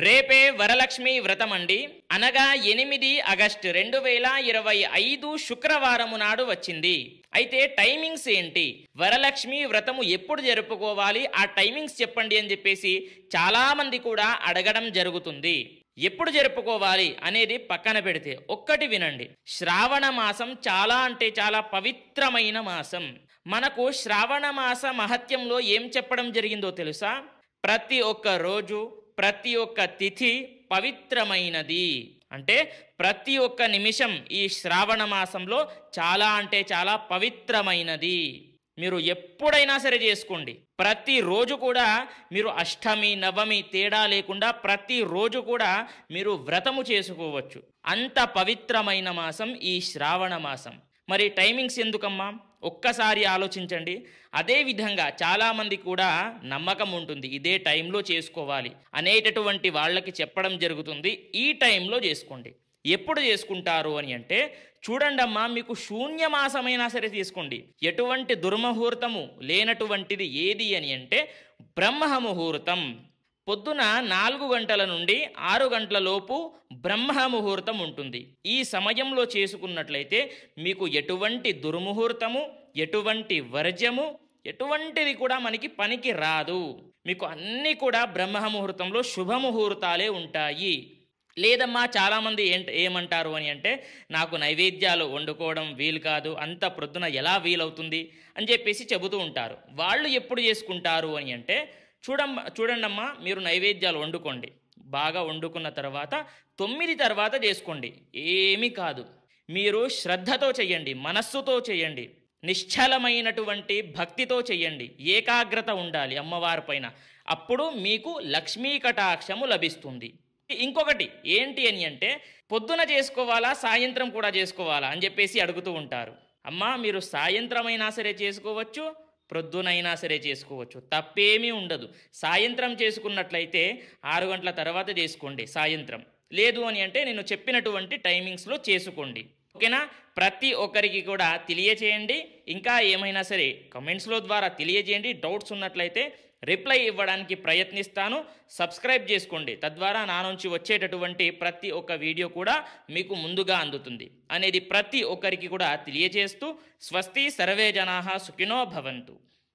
రేపే వరలక్ష్మి వ్రతం అండి. అనగా 8 ఆగస్టు 2025 శుక్రవారము నాడు వచ్చింది. అయితే టైమింగ్స్ ఏంటి, వరలక్ష్మి వ్రతము ఎప్పుడు జరుపుకోవాలి, ఆ టైమింగ్స్ చెప్పండి అని చెప్పేసి చాలా మంది కూడా అడగడం జరుగుతుంది. ఎప్పుడు జరుపుకోవాలి అనేది పక్కన పెడితే ఒక్కటి వినండి. శ్రావణ మాసం చాలా అంటే చాలా పవిత్రమైన మాసం. మనకు శ్రావణ మాస మహత్యంలో ఏం చెప్పడం జరిగిందో తెలుసా? ప్రతి ఒక్క రోజు, ప్రతి ఒక్క తిథి పవిత్రమైనది. అంటే ప్రతి ఒక్క నిమిషం ఈ శ్రావణ మాసంలో చాలా అంటే చాలా పవిత్రమైనది. మీరు ఎప్పుడైనా సరే చేసుకోండి. ప్రతిరోజు కూడా మీరు అష్టమి నవమి తేడా లేకుండా ప్రతిరోజు కూడా మీరు వ్రతము చేసుకోవచ్చు. అంత పవిత్రమైన మాసం ఈ శ్రావణ మాసం. మరి టైమింగ్స్ ఎందుకమ్మా? ఒక్కసారి ఆలోచించండి. అదేవిధంగా చాలామంది కూడా నమ్మకం ఉంటుంది, ఇదే టైంలో చేసుకోవాలి అనేటటువంటి వాళ్ళకి చెప్పడం జరుగుతుంది, ఈ టైంలో చేసుకోండి. ఎప్పుడు చేసుకుంటారు అని అంటే చూడండమ్మా, మీకు శూన్యమాసమైనా సరే తీసుకోండి, ఎటువంటి దుర్ముహూర్తము లేనటువంటిది ఏది అని అంటే బ్రహ్మ ముహూర్తం. పొద్దున 4 గంటల నుండి 6 గంటల లోపు బ్రహ్మ ముహూర్తం ఉంటుంది. ఈ సమయంలో చేసుకున్నట్లయితే మీకు ఎటువంటి దుర్ముహూర్తము, ఎటువంటి వర్జము, ఎటువంటిది కూడా మనకి పనికి రాదు. మీకు అన్నీ కూడా బ్రహ్మ ముహూర్తంలో శుభముహూర్తాలే ఉంటాయి. లేదమ్మా, చాలామంది ఏమంటారు అని అంటే నాకు నైవేద్యాలు వండుకోవడం వీలు కాదు, అంత ప్రొద్దున ఎలా వీలవుతుంది అని చెప్పేసి చెబుతూ ఉంటారు. వాళ్ళు ఎప్పుడు చేసుకుంటారు అని అంటే చూడండమ్మా, మీరు నైవేద్యాలు వండుకోండి, బాగా వండుకున్న తర్వాత 9 తర్వాత చేసుకోండి, ఏమీ కాదు. మీరు శ్రద్ధతో చెయ్యండి, మనస్సుతో చెయ్యండి, నిశ్చలమైనటువంటి భక్తితో చెయ్యండి, ఏకాగ్రత ఉండాలి అమ్మవారి పైన. అప్పుడు మీకు లక్ష్మీ కటాక్షము లభిస్తుంది. ఇంకొకటి ఏంటి అని అంటే పొద్దున చేసుకోవాలా సాయంత్రం కూడా చేసుకోవాలా అని చెప్పేసి అడుగుతూ ఉంటారు. అమ్మా, మీరు సాయంత్రం అయినా సరే చేసుకోవచ్చు, ప్రొద్దునైనా సరే చేసుకోవచ్చు, తప్పేమీ ఉండదు. సాయంత్రం చేసుకున్నట్లయితే 6 గంటల తర్వాత చేసుకోండి సాయంత్రం. లేదు అని అంటే నేను చెప్పినటువంటి టైమింగ్స్లో చేసుకోండి. ఓకేనా? ప్రతి ఒక్కరికి కూడా తెలియచేయండి. ఇంకా ఏమైనా సరే కమెంట్స్లో ద్వారా తెలియజేయండి. డౌట్స్ ఉన్నట్లయితే రిప్లై ఇవ్వడానికి ప్రయత్నిస్తాను. సబ్స్క్రైబ్ చేసుకోండి, తద్వారా నా నుంచి వచ్చేటటువంటి ప్రతి ఒక్క వీడియో కూడా మీకు ముందుగా అందుతుంది అనేది ప్రతి ఒక్కరికి కూడా తెలియజేస్తూ స్వస్తి సర్వే జనాః సుఖినో భవంతు.